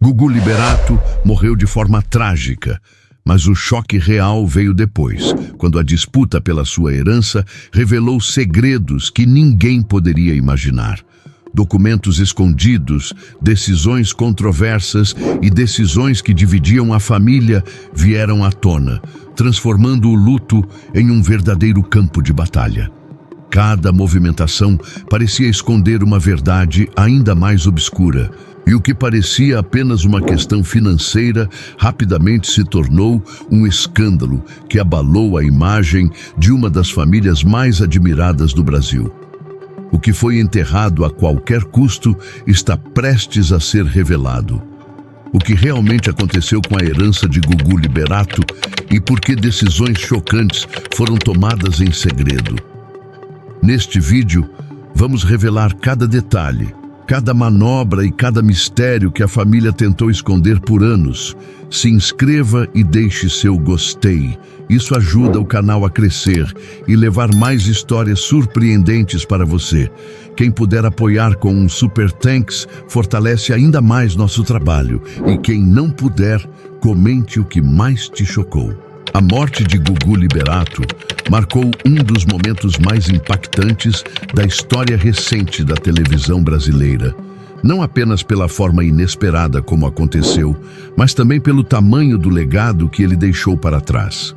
Gugu Liberato morreu de forma trágica, mas o choque real veio depois, quando a disputa pela sua herança revelou segredos que ninguém poderia imaginar. Documentos escondidos, decisões controversas e decisões que dividiam a família vieram à tona, transformando o luto em um verdadeiro campo de batalha. Cada movimentação parecia esconder uma verdade ainda mais obscura, e o que parecia apenas uma questão financeira rapidamente se tornou um escândalo que abalou a imagem de uma das famílias mais admiradas do Brasil. O que foi enterrado a qualquer custo está prestes a ser revelado. O que realmente aconteceu com a herança de Gugu Liberato e por que decisões chocantes foram tomadas em segredo. Neste vídeo, vamos revelar cada detalhe, cada manobra e cada mistério que a família tentou esconder por anos. Se inscreva e deixe seu gostei. Isso ajuda o canal a crescer e levar mais histórias surpreendentes para você. Quem puder apoiar com um Super Thanks fortalece ainda mais nosso trabalho. E quem não puder, comente o que mais te chocou. A morte de Gugu Liberato marcou um dos momentos mais impactantes da história recente da televisão brasileira. Não apenas pela forma inesperada como aconteceu, mas também pelo tamanho do legado que ele deixou para trás.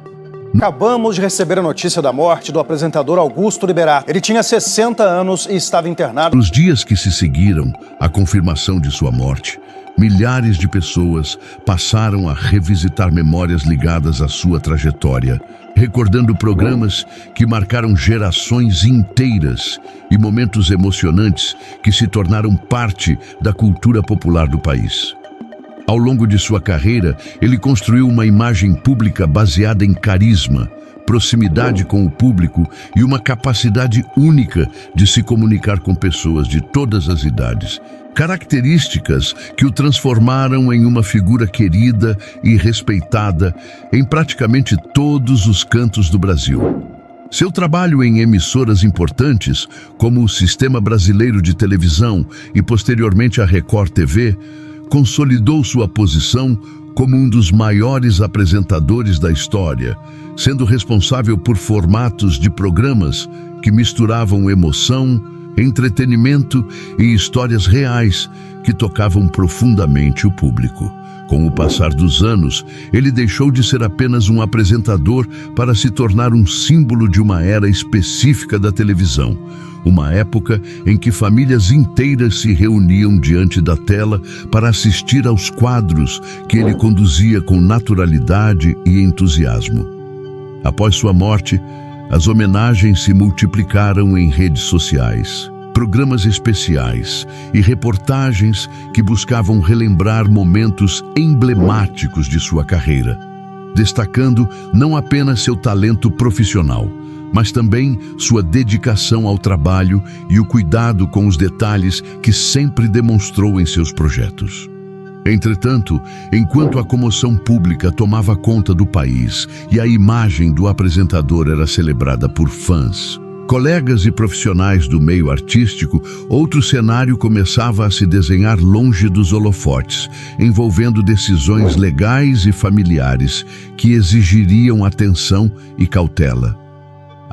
Acabamos de receber a notícia da morte do apresentador Augusto Liberato. Ele tinha 60 anos e estava internado. Nos dias que se seguiram à confirmação de sua morte, milhares de pessoas passaram a revisitar memórias ligadas à sua trajetória, recordando programas que marcaram gerações inteiras e momentos emocionantes que se tornaram parte da cultura popular do país. Ao longo de sua carreira, ele construiu uma imagem pública baseada em carisma, proximidade com o público e uma capacidade única de se comunicar com pessoas de todas as idades. Características que o transformaram em uma figura querida e respeitada em praticamente todos os cantos do Brasil. Seu trabalho em emissoras importantes, como o Sistema Brasileiro de Televisão e posteriormente a Record TV, consolidou sua posição como um dos maiores apresentadores da história, sendo responsável por formatos de programas que misturavam emoção, entretenimento e histórias reais que tocavam profundamente o público. Com o passar dos anos, ele deixou de ser apenas um apresentador para se tornar um símbolo de uma era específica da televisão, uma época em que famílias inteiras se reuniam diante da tela para assistir aos quadros que ele conduzia com naturalidade e entusiasmo. Após sua morte, as homenagens se multiplicaram em redes sociais, programas especiais e reportagens que buscavam relembrar momentos emblemáticos de sua carreira, destacando não apenas seu talento profissional, mas também sua dedicação ao trabalho e o cuidado com os detalhes que sempre demonstrou em seus projetos. Entretanto, enquanto a comoção pública tomava conta do país e a imagem do apresentador era celebrada por fãs, colegas e profissionais do meio artístico, outro cenário começava a se desenhar longe dos holofotes, envolvendo decisões legais e familiares que exigiriam atenção e cautela.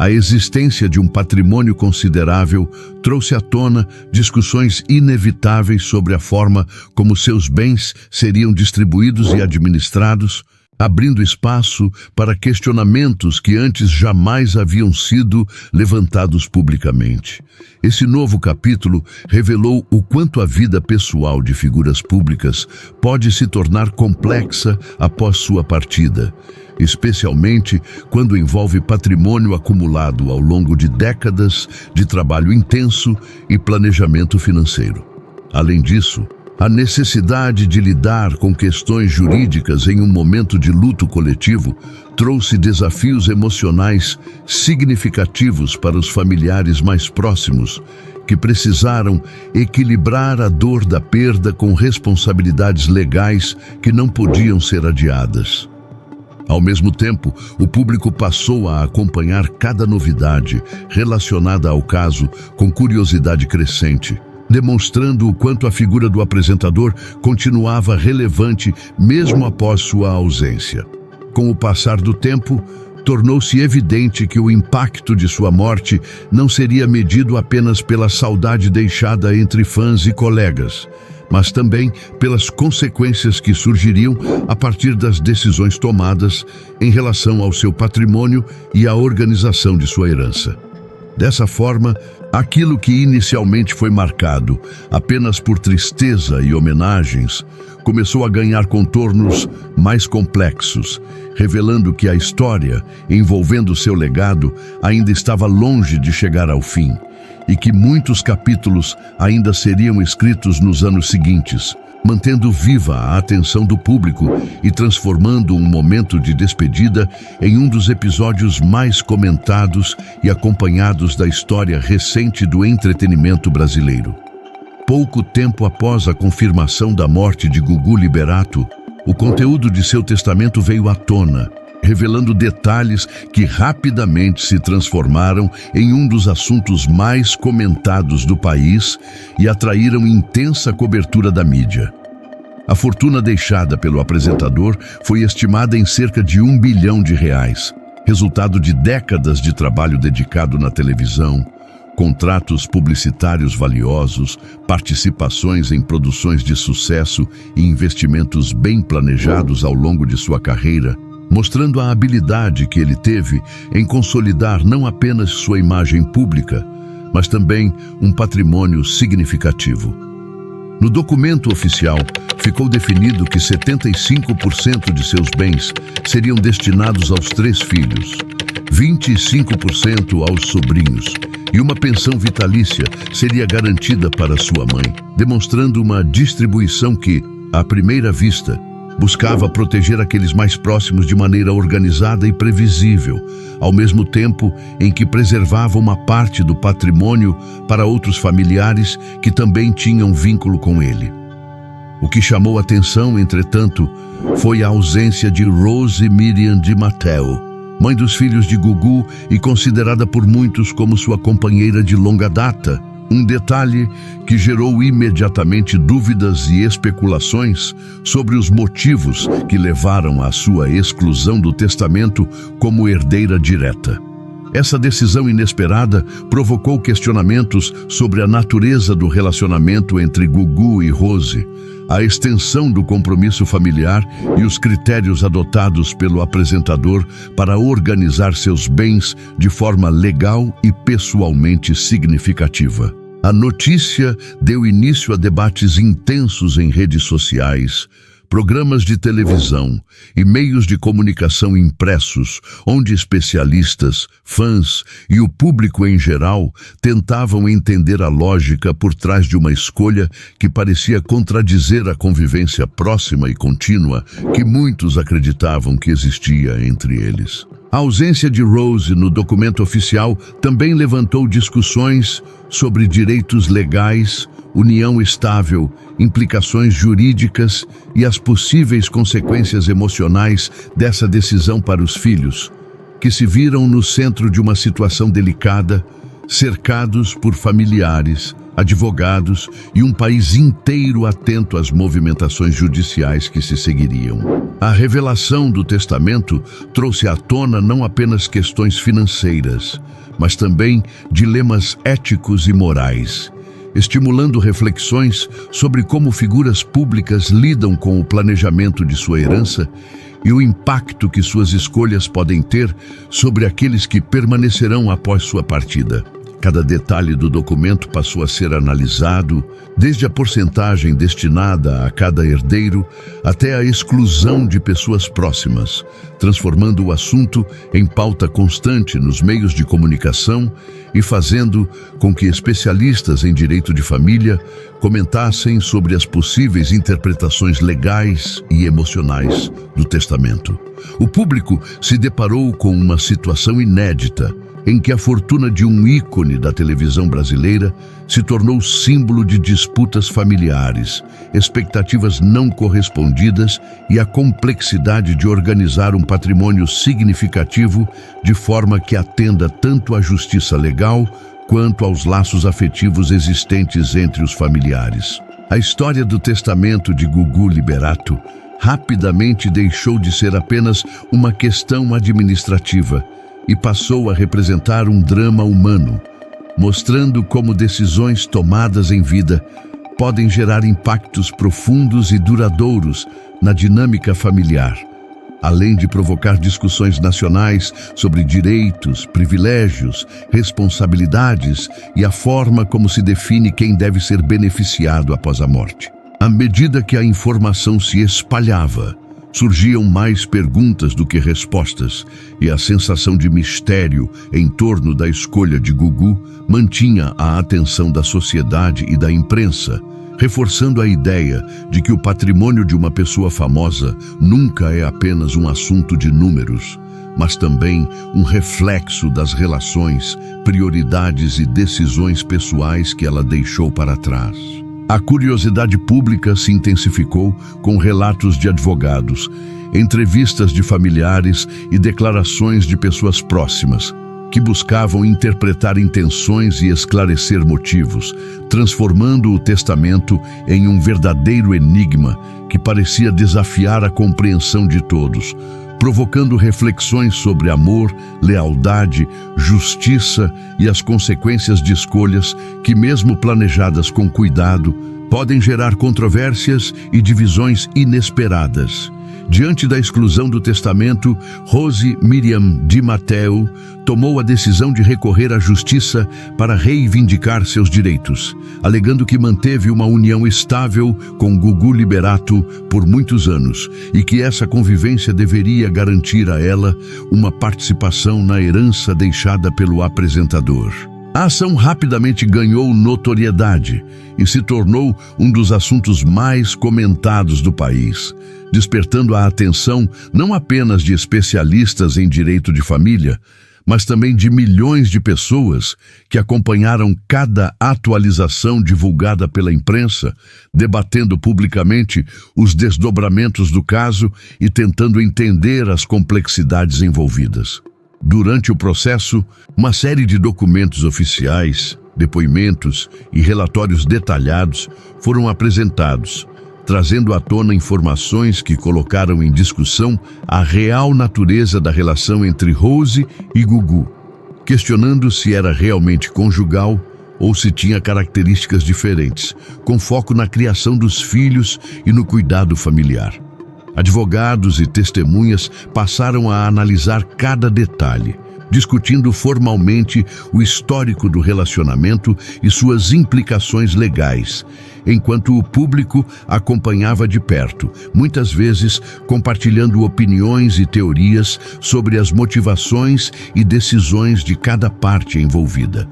A existência de um patrimônio considerável trouxe à tona discussões inevitáveis sobre a forma como seus bens seriam distribuídos e administrados, abrindo espaço para questionamentos que antes jamais haviam sido levantados publicamente. Esse novo capítulo revelou o quanto a vida pessoal de figuras públicas pode se tornar complexa após sua partida, especialmente quando envolve patrimônio acumulado ao longo de décadas de trabalho intenso e planejamento financeiro. Além disso, a necessidade de lidar com questões jurídicas em um momento de luto coletivo trouxe desafios emocionais significativos para os familiares mais próximos, que precisaram equilibrar a dor da perda com responsabilidades legais que não podiam ser adiadas. Ao mesmo tempo, o público passou a acompanhar cada novidade relacionada ao caso com curiosidade crescente, demonstrando o quanto a figura do apresentador continuava relevante mesmo após sua ausência. Com o passar do tempo, tornou-se evidente que o impacto de sua morte não seria medido apenas pela saudade deixada entre fãs e colegas, mas também pelas consequências que surgiriam a partir das decisões tomadas em relação ao seu patrimônio e à organização de sua herança. Dessa forma, aquilo que inicialmente foi marcado apenas por tristeza e homenagens começou a ganhar contornos mais complexos, revelando que a história envolvendo seu legado ainda estava longe de chegar ao fim e que muitos capítulos ainda seriam escritos nos anos seguintes, mantendo viva a atenção do público e transformando um momento de despedida em um dos episódios mais comentados e acompanhados da história recente do entretenimento brasileiro. Pouco tempo após a confirmação da morte de Gugu Liberato, o conteúdo de seu testamento veio à tona, revelando detalhes que rapidamente se transformaram em um dos assuntos mais comentados do país e atraíram intensa cobertura da mídia. A fortuna deixada pelo apresentador foi estimada em cerca de R$1 bilhão, resultado de décadas de trabalho dedicado na televisão, contratos publicitários valiosos, participações em produções de sucesso e investimentos bem planejados ao longo de sua carreira, mostrando a habilidade que ele teve em consolidar não apenas sua imagem pública, mas também um patrimônio significativo. No documento oficial, ficou definido que 75% de seus bens seriam destinados aos 3 filhos, 25% aos sobrinhos e uma pensão vitalícia seria garantida para sua mãe, demonstrando uma distribuição que, à primeira vista, buscava proteger aqueles mais próximos de maneira organizada e previsível, ao mesmo tempo em que preservava uma parte do patrimônio para outros familiares que também tinham vínculo com ele. O que chamou atenção, entretanto, foi a ausência de Rose Miriam Di Matteo, mãe dos filhos de Gugu e considerada por muitos como sua companheira de longa data, um detalhe que gerou imediatamente dúvidas e especulações sobre os motivos que levaram à sua exclusão do testamento como herdeira direta. Essa decisão inesperada provocou questionamentos sobre a natureza do relacionamento entre Gugu e Rose, a extensão do compromisso familiar e os critérios adotados pelo apresentador para organizar seus bens de forma legal e pessoalmente significativa. A notícia deu início a debates intensos em redes sociais, programas de televisão e meios de comunicação impressos, onde especialistas, fãs e o público em geral tentavam entender a lógica por trás de uma escolha que parecia contradizer a convivência próxima e contínua que muitos acreditavam que existia entre eles. A ausência de Rose no documento oficial também levantou discussões sobre direitos legais, união estável, implicações jurídicas e as possíveis consequências emocionais dessa decisão para os filhos, que se viram no centro de uma situação delicada, cercados por familiares, advogados e um país inteiro atento às movimentações judiciais que se seguiriam. A revelação do testamento trouxe à tona não apenas questões financeiras, mas também dilemas éticos e morais, estimulando reflexões sobre como figuras públicas lidam com o planejamento de sua herança e o impacto que suas escolhas podem ter sobre aqueles que permanecerão após sua partida. Cada detalhe do documento passou a ser analisado, desde a porcentagem destinada a cada herdeiro até a exclusão de pessoas próximas, transformando o assunto em pauta constante nos meios de comunicação e fazendo com que especialistas em direito de família comentassem sobre as possíveis interpretações legais e emocionais do testamento. O público se deparou com uma situação inédita, em que a fortuna de um ícone da televisão brasileira se tornou símbolo de disputas familiares, expectativas não correspondidas e a complexidade de organizar um patrimônio significativo de forma que atenda tanto à justiça legal quanto aos laços afetivos existentes entre os familiares. A história do testamento de Gugu Liberato rapidamente deixou de ser apenas uma questão administrativa e passou a representar um drama humano, mostrando como decisões tomadas em vida podem gerar impactos profundos e duradouros na dinâmica familiar, além de provocar discussões nacionais sobre direitos, privilégios, responsabilidades e a forma como se define quem deve ser beneficiado após a morte. À medida que a informação se espalhava, surgiam mais perguntas do que respostas, e a sensação de mistério em torno da escolha de Gugu mantinha a atenção da sociedade e da imprensa, reforçando a ideia de que o patrimônio de uma pessoa famosa nunca é apenas um assunto de números, mas também um reflexo das relações, prioridades e decisões pessoais que ela deixou para trás. A curiosidade pública se intensificou com relatos de advogados, entrevistas de familiares e declarações de pessoas próximas, que buscavam interpretar intenções e esclarecer motivos, transformando o testamento em um verdadeiro enigma que parecia desafiar a compreensão de todos, provocando reflexões sobre amor, lealdade, justiça e as consequências de escolhas que, mesmo planejadas com cuidado, podem gerar controvérsias e divisões inesperadas. Diante da exclusão do testamento, Rose Miriam Di Matteo tomou a decisão de recorrer à justiça para reivindicar seus direitos, alegando que manteve uma união estável com Gugu Liberato por muitos anos e que essa convivência deveria garantir a ela uma participação na herança deixada pelo apresentador. A ação rapidamente ganhou notoriedade e se tornou um dos assuntos mais comentados do país, despertando a atenção não apenas de especialistas em direito de família, mas também de milhões de pessoas que acompanharam cada atualização divulgada pela imprensa, debatendo publicamente os desdobramentos do caso e tentando entender as complexidades envolvidas. Durante o processo, uma série de documentos oficiais, depoimentos e relatórios detalhados foram apresentados, trazendo à tona informações que colocaram em discussão a real natureza da relação entre Rose e Gugu, questionando se era realmente conjugal ou se tinha características diferentes, com foco na criação dos filhos e no cuidado familiar. Advogados e testemunhas passaram a analisar cada detalhe, discutindo formalmente o histórico do relacionamento e suas implicações legais, enquanto o público acompanhava de perto, muitas vezes compartilhando opiniões e teorias sobre as motivações e decisões de cada parte envolvida.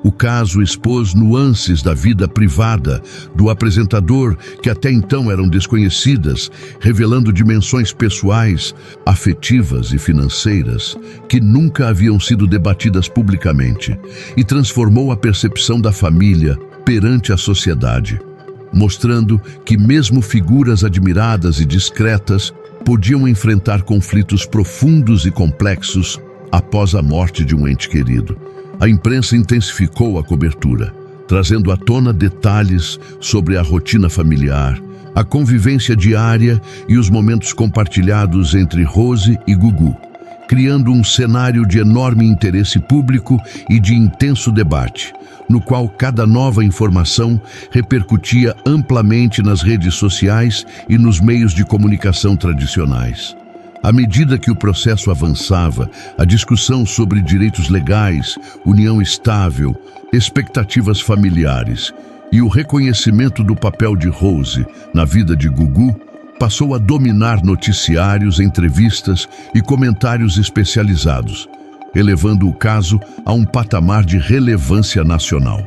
O caso expôs nuances da vida privada do apresentador que até então eram desconhecidas, revelando dimensões pessoais, afetivas e financeiras que nunca haviam sido debatidas publicamente, e transformou a percepção da família perante a sociedade, mostrando que mesmo figuras admiradas e discretas podiam enfrentar conflitos profundos e complexos após a morte de um ente querido. A imprensa intensificou a cobertura, trazendo à tona detalhes sobre a rotina familiar, a convivência diária e os momentos compartilhados entre Rose e Gugu, criando um cenário de enorme interesse público e de intenso debate, no qual cada nova informação repercutia amplamente nas redes sociais e nos meios de comunicação tradicionais. À medida que o processo avançava, a discussão sobre direitos legais, união estável, expectativas familiares e o reconhecimento do papel de Rose na vida de Gugu passou a dominar noticiários, entrevistas e comentários especializados, elevando o caso a um patamar de relevância nacional.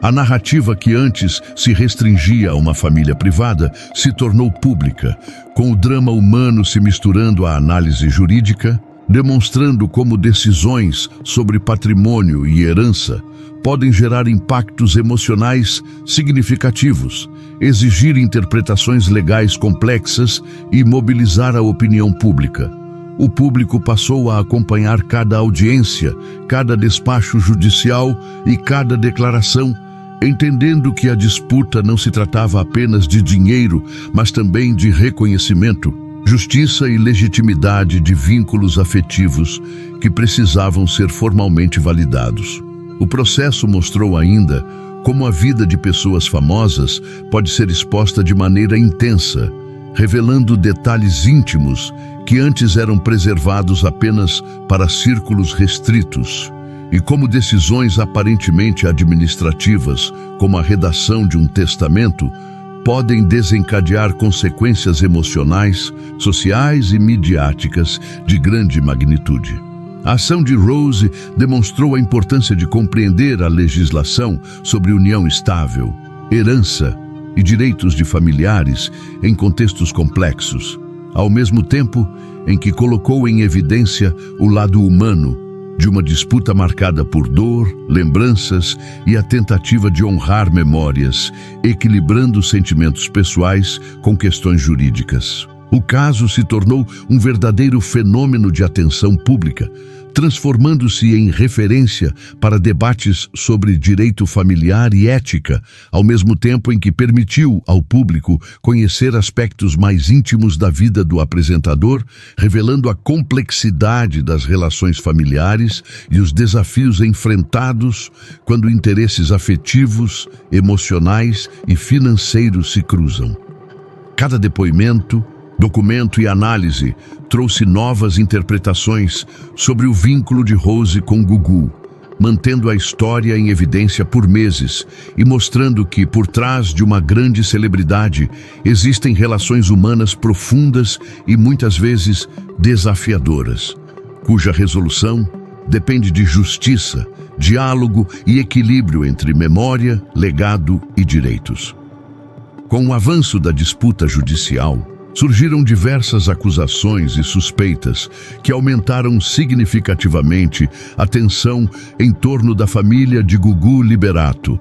A narrativa que antes se restringia a uma família privada se tornou pública, com o drama humano se misturando à análise jurídica, demonstrando como decisões sobre patrimônio e herança podem gerar impactos emocionais significativos, exigir interpretações legais complexas e mobilizar a opinião pública, O público passou a acompanhar cada audiência, cada despacho judicial e cada declaração, entendendo que a disputa não se tratava apenas de dinheiro, mas também de reconhecimento, justiça e legitimidade de vínculos afetivos que precisavam ser formalmente validados. O processo mostrou ainda como a vida de pessoas famosas pode ser exposta de maneira intensa, revelando detalhes íntimos que antes eram preservados apenas para círculos restritos, e como decisões aparentemente administrativas, como a redação de um testamento, podem desencadear consequências emocionais, sociais e midiáticas de grande magnitude. A ação de Rose demonstrou a importância de compreender a legislação sobre união estável, herança e direitos de familiares em contextos complexos, ao mesmo tempo em que colocou em evidência o lado humano de uma disputa marcada por dor, lembranças e a tentativa de honrar memórias, equilibrando sentimentos pessoais com questões jurídicas. O caso se tornou um verdadeiro fenômeno de atenção pública, transformando-se em referência para debates sobre direito familiar e ética, ao mesmo tempo em que permitiu ao público conhecer aspectos mais íntimos da vida do apresentador, revelando a complexidade das relações familiares e os desafios enfrentados quando interesses afetivos, emocionais e financeiros se cruzam. Cada depoimento, documento e análise trouxe novas interpretações sobre o vínculo de Rose com Gugu, mantendo a história em evidência por meses e mostrando que, por trás de uma grande celebridade, existem relações humanas profundas e muitas vezes desafiadoras, cuja resolução depende de justiça, diálogo e equilíbrio entre memória, legado e direitos. Com o avanço da disputa judicial, surgiram diversas acusações e suspeitas que aumentaram significativamente a tensão em torno da família de Gugu Liberato,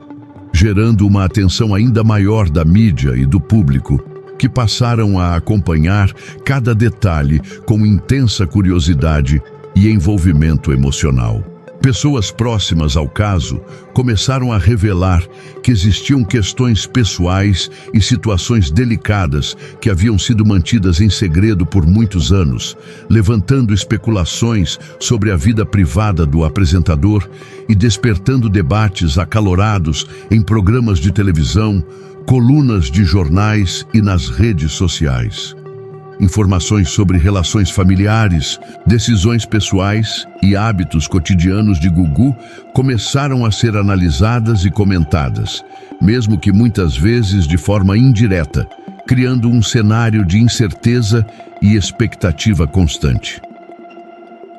gerando uma atenção ainda maior da mídia e do público, que passaram a acompanhar cada detalhe com intensa curiosidade e envolvimento emocional. Pessoas próximas ao caso começaram a revelar que existiam questões pessoais e situações delicadas que haviam sido mantidas em segredo por muitos anos, levantando especulações sobre a vida privada do apresentador e despertando debates acalorados em programas de televisão, colunas de jornais e nas redes sociais. Informações sobre relações familiares, decisões pessoais e hábitos cotidianos de Gugu começaram a ser analisadas e comentadas, mesmo que muitas vezes de forma indireta, criando um cenário de incerteza e expectativa constante.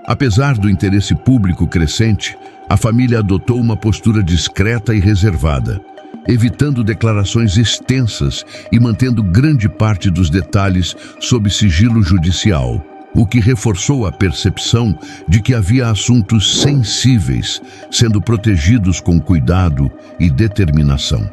Apesar do interesse público crescente, a família adotou uma postura discreta e reservada, evitando declarações extensas e mantendo grande parte dos detalhes sob sigilo judicial, o que reforçou a percepção de que havia assuntos sensíveis sendo protegidos com cuidado e determinação.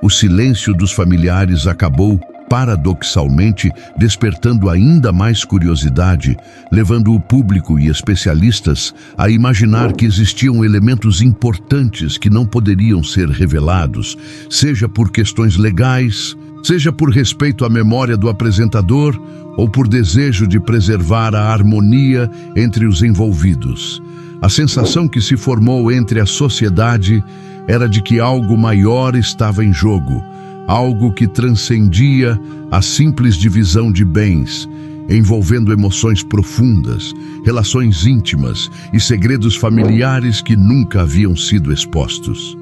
O silêncio dos familiares acabou, paradoxalmente, despertando ainda mais curiosidade, levando o público e especialistas a imaginar que existiam elementos importantes que não poderiam ser revelados, seja por questões legais, seja por respeito à memória do apresentador ou por desejo de preservar a harmonia entre os envolvidos. A sensação que se formou entre a sociedade era de que algo maior estava em jogo, algo que transcendia a simples divisão de bens, envolvendo emoções profundas, relações íntimas e segredos familiares que nunca haviam sido expostos.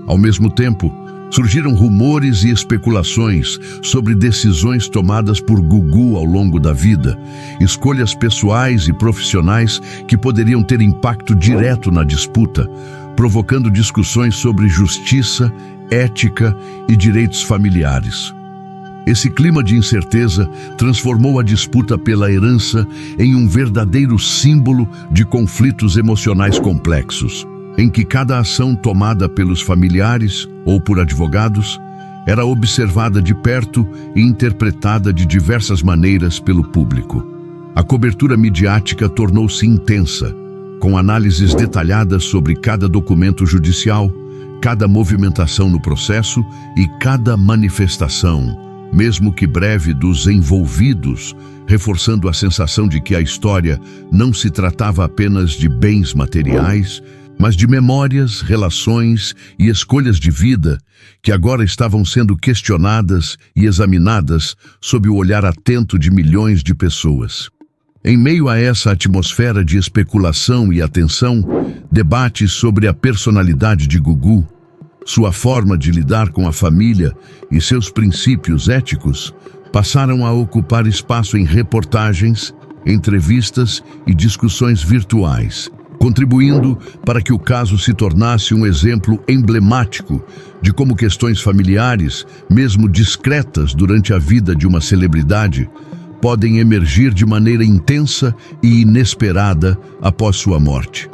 Ao mesmo tempo, surgiram rumores e especulações sobre decisões tomadas por Gugu ao longo da vida, escolhas pessoais e profissionais que poderiam ter impacto direto na disputa, provocando discussões sobre justiça, ética e direitos familiares. Esse clima de incerteza transformou a disputa pela herança em um verdadeiro símbolo de conflitos emocionais complexos, em que cada ação tomada pelos familiares ou por advogados era observada de perto e interpretada de diversas maneiras pelo público. A cobertura midiática tornou-se intensa, com análises detalhadas sobre cada documento judicial, cada movimentação no processo e cada manifestação, mesmo que breve, dos envolvidos, reforçando a sensação de que a história não se tratava apenas de bens materiais, mas de memórias, relações e escolhas de vida que agora estavam sendo questionadas e examinadas sob o olhar atento de milhões de pessoas. Em meio a essa atmosfera de especulação e atenção, debates sobre a personalidade de Gugu, sua forma de lidar com a família e seus princípios éticos passaram a ocupar espaço em reportagens, entrevistas e discussões virtuais, contribuindo para que o caso se tornasse um exemplo emblemático de como questões familiares, mesmo discretas durante a vida de uma celebridade, podem emergir de maneira intensa e inesperada após sua morte.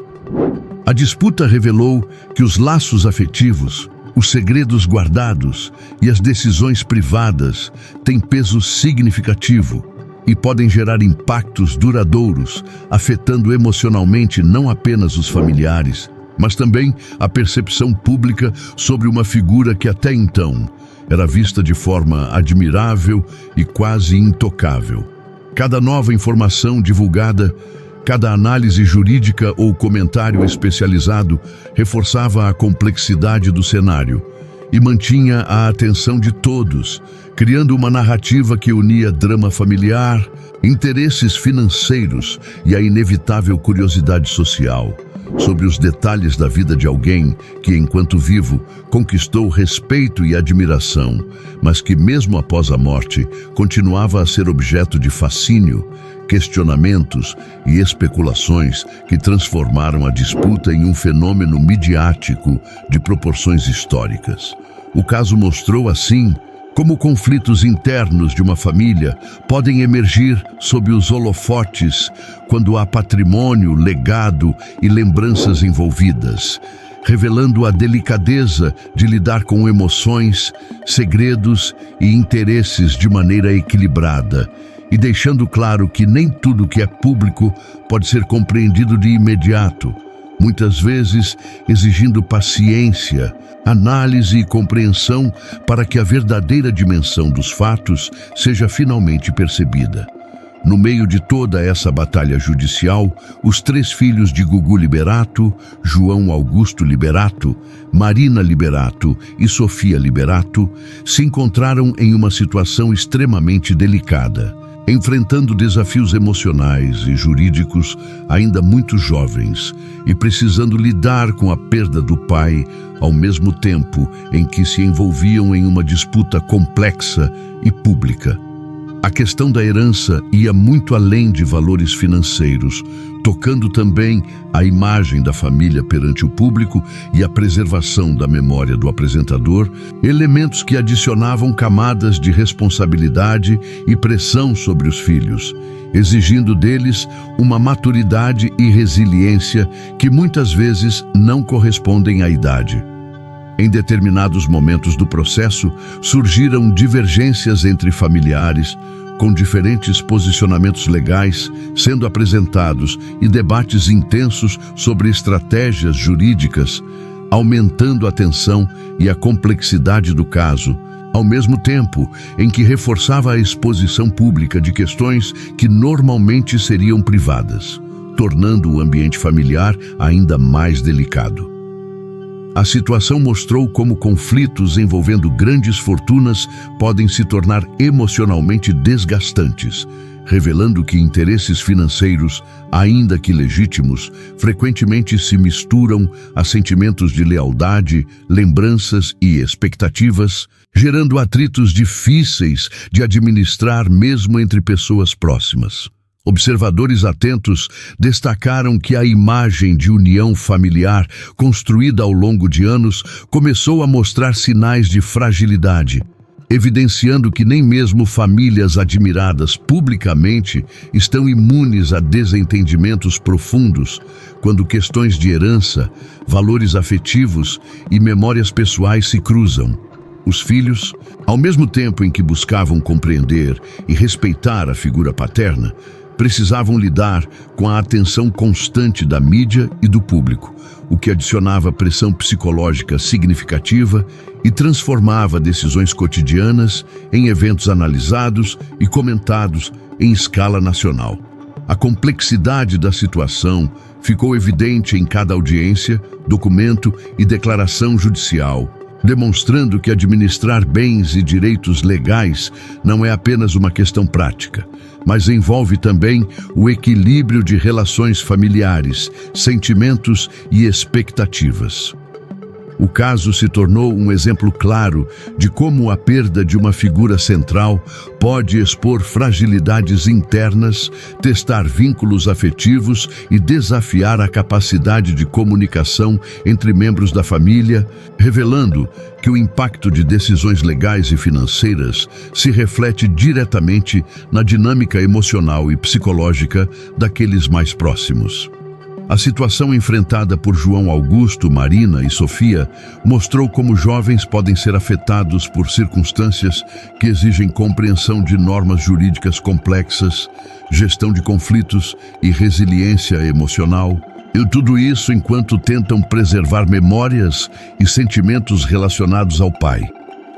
A disputa revelou que os laços afetivos, os segredos guardados e as decisões privadas têm peso significativo e podem gerar impactos duradouros, afetando emocionalmente não apenas os familiares, mas também a percepção pública sobre uma figura que até então era vista de forma admirável e quase intocável. Cada nova informação divulgada, cada análise jurídica ou comentário especializado reforçava a complexidade do cenário e mantinha a atenção de todos, criando uma narrativa que unia drama familiar, interesses financeiros e a inevitável curiosidade social sobre os detalhes da vida de alguém que, enquanto vivo, conquistou respeito e admiração, mas que, mesmo após a morte, continuava a ser objeto de fascínio, questionamentos e especulações que transformaram a disputa em um fenômeno midiático de proporções históricas. O caso mostrou, assim, como conflitos internos de uma família podem emergir sob os holofotes quando há patrimônio, legado e lembranças envolvidas, revelando a delicadeza de lidar com emoções, segredos e interesses de maneira equilibrada, e deixando claro que nem tudo que é público pode ser compreendido de imediato, muitas vezes exigindo paciência, análise e compreensão para que a verdadeira dimensão dos fatos seja finalmente percebida. No meio de toda essa batalha judicial, os 3 filhos de Gugu Liberato, João Augusto Liberato, Marina Liberato e Sofia Liberato, se encontraram em uma situação extremamente delicada, enfrentando desafios emocionais e jurídicos ainda muito jovens e precisando lidar com a perda do pai ao mesmo tempo em que se envolviam em uma disputa complexa e pública. A questão da herança ia muito além de valores financeiros, tocando também a imagem da família perante o público e a preservação da memória do apresentador, elementos que adicionavam camadas de responsabilidade e pressão sobre os filhos, exigindo deles uma maturidade e resiliência que muitas vezes não correspondem à idade. Em determinados momentos do processo, surgiram divergências entre familiares, com diferentes posicionamentos legais sendo apresentados e debates intensos sobre estratégias jurídicas, aumentando a tensão e a complexidade do caso, ao mesmo tempo em que reforçava a exposição pública de questões que normalmente seriam privadas, tornando o ambiente familiar ainda mais delicado. A situação mostrou como conflitos envolvendo grandes fortunas podem se tornar emocionalmente desgastantes, revelando que interesses financeiros, ainda que legítimos, frequentemente se misturam a sentimentos de lealdade, lembranças e expectativas, gerando atritos difíceis de administrar mesmo entre pessoas próximas. Observadores atentos destacaram que a imagem de união familiar construída ao longo de anos começou a mostrar sinais de fragilidade, evidenciando que nem mesmo famílias admiradas publicamente estão imunes a desentendimentos profundos quando questões de herança, valores afetivos e memórias pessoais se cruzam. Os filhos, ao mesmo tempo em que buscavam compreender e respeitar a figura paterna, precisavam lidar com a atenção constante da mídia e do público, o que adicionava pressão psicológica significativa e transformava decisões cotidianas em eventos analisados e comentados em escala nacional. A complexidade da situação ficou evidente em cada audiência, documento e declaração judicial, demonstrando que administrar bens e direitos legais não é apenas uma questão prática, mas envolve também o equilíbrio de relações familiares, sentimentos e expectativas. O caso se tornou um exemplo claro de como a perda de uma figura central pode expor fragilidades internas, testar vínculos afetivos e desafiar a capacidade de comunicação entre membros da família, revelando que o impacto de decisões legais e financeiras se reflete diretamente na dinâmica emocional e psicológica daqueles mais próximos. A situação enfrentada por João Augusto, Marina e Sofia mostrou como jovens podem ser afetados por circunstâncias que exigem compreensão de normas jurídicas complexas, gestão de conflitos e resiliência emocional. E tudo isso enquanto tentam preservar memórias e sentimentos relacionados ao pai.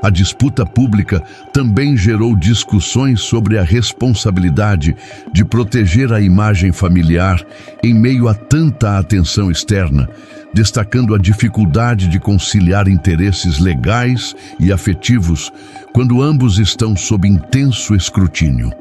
A disputa pública também gerou discussões sobre a responsabilidade de proteger a imagem familiar em meio a tanta atenção externa, destacando a dificuldade de conciliar interesses legais e afetivos quando ambos estão sob intenso escrutínio.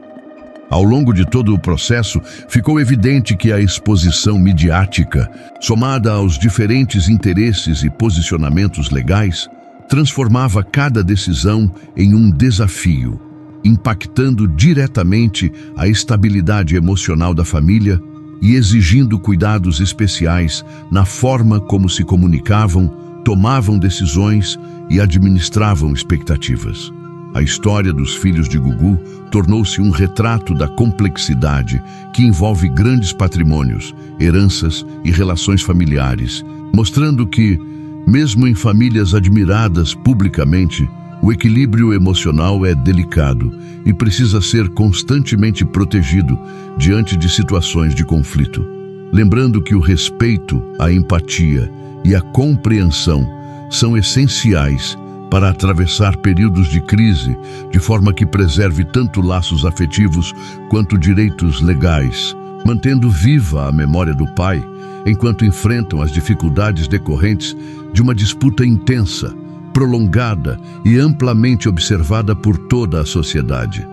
Ao longo de todo o processo, ficou evidente que a exposição midiática, somada aos diferentes interesses e posicionamentos legais, transformava cada decisão em um desafio, impactando diretamente a estabilidade emocional da família e exigindo cuidados especiais na forma como se comunicavam, tomavam decisões e administravam expectativas. A história dos filhos de Gugu tornou-se um retrato da complexidade que envolve grandes patrimônios, heranças e relações familiares, mostrando que, mesmo em famílias admiradas publicamente, o equilíbrio emocional é delicado e precisa ser constantemente protegido diante de situações de conflito. Lembrando que o respeito, a empatia e a compreensão são essenciais para atravessar períodos de crise de forma que preserve tanto laços afetivos quanto direitos legais, mantendo viva a memória do pai enquanto enfrentam as dificuldades decorrentes de uma disputa intensa, prolongada e amplamente observada por toda a sociedade.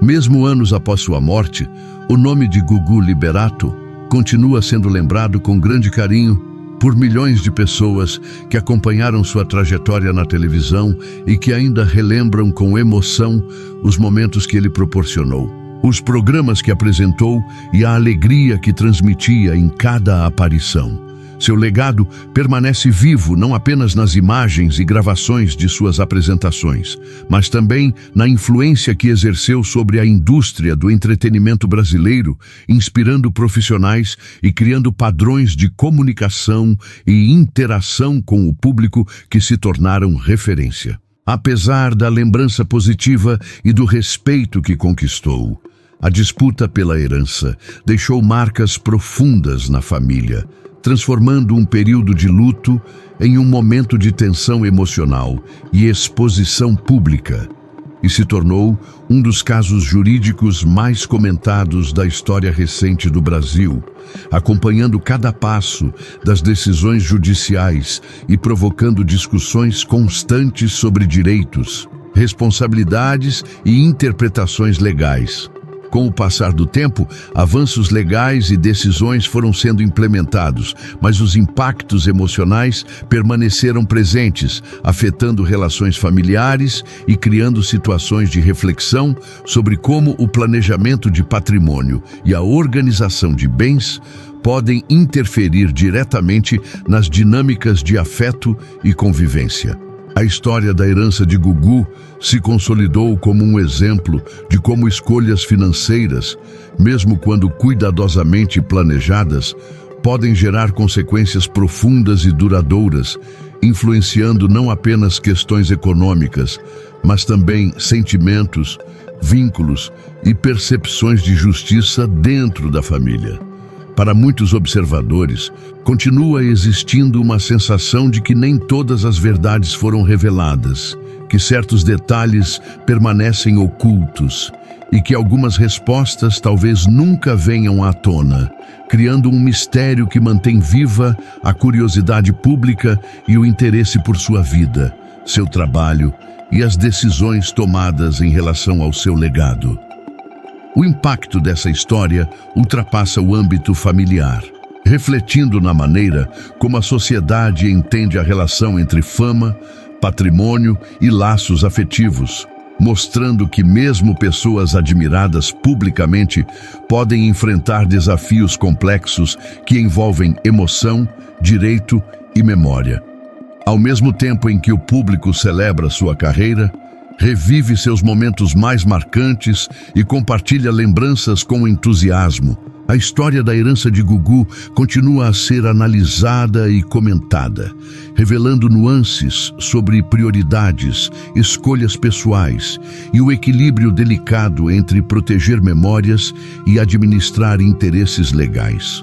Mesmo anos após sua morte, o nome de Gugu Liberato continua sendo lembrado com grande carinho por milhões de pessoas que acompanharam sua trajetória na televisão e que ainda relembram com emoção os momentos que ele proporcionou, os programas que apresentou e a alegria que transmitia em cada aparição. Seu legado permanece vivo não apenas nas imagens e gravações de suas apresentações, mas também na influência que exerceu sobre a indústria do entretenimento brasileiro, inspirando profissionais e criando padrões de comunicação e interação com o público que se tornaram referência. Apesar da lembrança positiva e do respeito que conquistou, a disputa pela herança deixou marcas profundas na família, transformando um período de luto em um momento de tensão emocional e exposição pública, e se tornou um dos casos jurídicos mais comentados da história recente do Brasil, acompanhando cada passo das decisões judiciais e provocando discussões constantes sobre direitos, responsabilidades e interpretações legais. Com o passar do tempo, avanços legais e decisões foram sendo implementados, mas os impactos emocionais permaneceram presentes, afetando relações familiares e criando situações de reflexão sobre como o planejamento de patrimônio e a organização de bens podem interferir diretamente nas dinâmicas de afeto e convivência. A história da herança de Gugu se consolidou como um exemplo de como escolhas financeiras, mesmo quando cuidadosamente planejadas, podem gerar consequências profundas e duradouras, influenciando não apenas questões econômicas, mas também sentimentos, vínculos e percepções de justiça dentro da família. Para muitos observadores, continua existindo uma sensação de que nem todas as verdades foram reveladas, que certos detalhes permanecem ocultos e que algumas respostas talvez nunca venham à tona, criando um mistério que mantém viva a curiosidade pública e o interesse por sua vida, seu trabalho e as decisões tomadas em relação ao seu legado. O impacto dessa história ultrapassa o âmbito familiar, refletindo na maneira como a sociedade entende a relação entre fama, patrimônio e laços afetivos, mostrando que mesmo pessoas admiradas publicamente podem enfrentar desafios complexos que envolvem emoção, direito e memória. Ao mesmo tempo em que o público celebra sua carreira, revive seus momentos mais marcantes e compartilha lembranças com entusiasmo, a história da herança de Gugu continua a ser analisada e comentada, revelando nuances sobre prioridades, escolhas pessoais e o equilíbrio delicado entre proteger memórias e administrar interesses legais.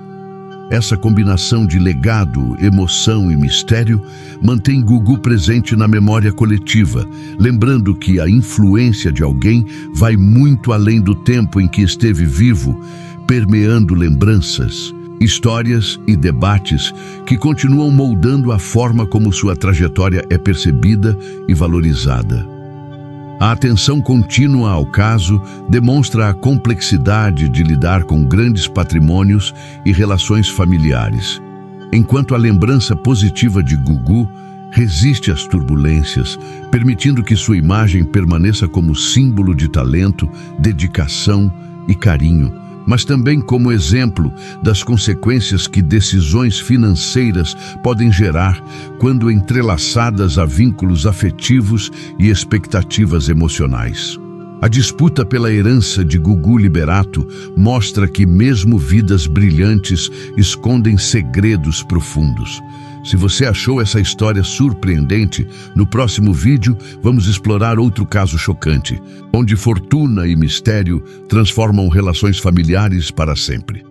Essa combinação de legado, emoção e mistério mantém Gugu presente na memória coletiva, lembrando que a influência de alguém vai muito além do tempo em que esteve vivo, permeando lembranças, histórias e debates que continuam moldando a forma como sua trajetória é percebida e valorizada. A atenção contínua ao caso demonstra a complexidade de lidar com grandes patrimônios e relações familiares, enquanto a lembrança positiva de Gugu resiste às turbulências, permitindo que sua imagem permaneça como símbolo de talento, dedicação e carinho, mas também como exemplo das consequências que decisões financeiras podem gerar quando entrelaçadas a vínculos afetivos e expectativas emocionais. A disputa pela herança de Gugu Liberato mostra que mesmo vidas brilhantes escondem segredos profundos. Se você achou essa história surpreendente, no próximo vídeo vamos explorar outro caso chocante, onde fortuna e mistério transformam relações familiares para sempre.